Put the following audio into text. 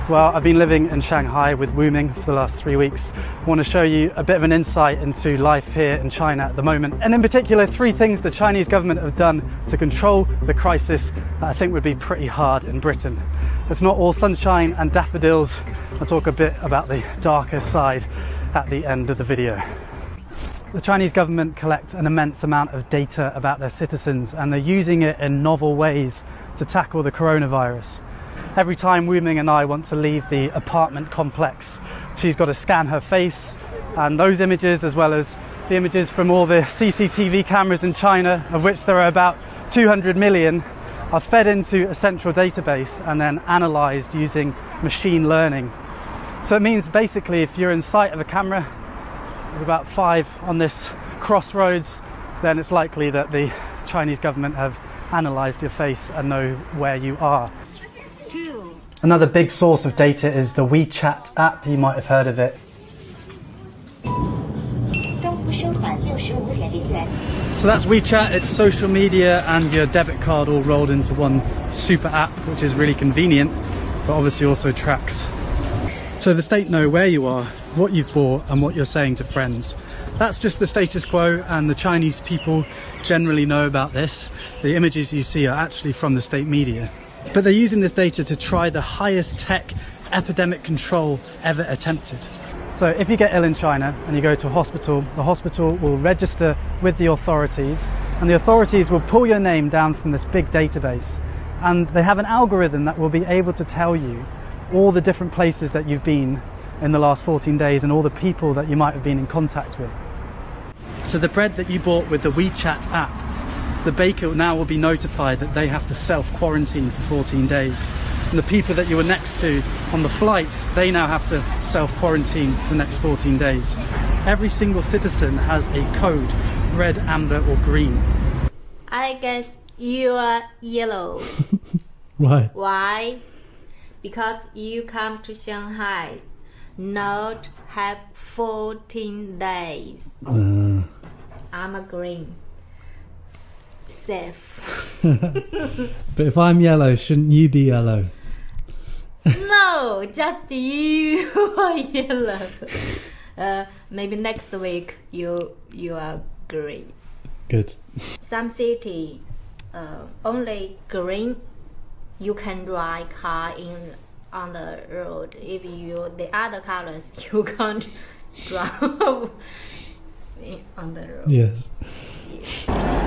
Well, I've been living in Shanghai with Wuming for the last 3 weeks. I want to show you a bit of an insight into life here in China at the moment, and in particular 3 things the Chinese government have done to control the crisis that I think would be pretty hard in Britain. It's not all sunshine and daffodils. I'll talk a bit about the darker side at the end of the video. The Chinese government collect an immense amount of data about their citizens, and they're using it in novel ways to tackle the coronavirus. Every time Wuming and I want to leave the apartment complex, she's got to scan her face, and those images, as well as the images from all the CCTV cameras in China, of which there are about 200 million, are fed into a central database and then analysed using machine learning. So it means basically if you're in sight of a camera, with about 5 on this crossroads, then it's likely that the Chinese government have analysed your face and know where you are. Another big source of data is the WeChat app. You might have heard of it. So that's WeChat. It's social media and your debit card all rolled into one super app, which is really convenient, but obviously also tracks. So the state know where you are, what you've bought, and what you're saying to friends. That's just the status quo, and the Chinese people generally know about this. The images you see are actually from the state media. But they're using this data to try the highest tech epidemic control ever attempted. So if you get ill in China and you go to a hospital, the hospital will register with the authorities, and the authorities will pull your name down from this big database. And they have an algorithm that will be able to tell you all the different places that you've been in the last 14 days and all the people that you might have been in contact with. So the bread that you bought with the WeChat app, the baker now will be notified that they have to self-quarantine for 14 days. And the people that you were next to on the flight, they now have to self-quarantine for the next 14 days. Every single citizen has a code, red, amber or green. I guess you are yellow. Why? Why? Because you come to Shanghai, not have 14 days. I'm a green. Safe. But if I'm yellow, shouldn't you be yellow? No, just you are yellow. Maybe next week you are green. Good. Some city only green. You can drive car on the road. If you the other colors, you can't drive on the road. Yes. Yeah.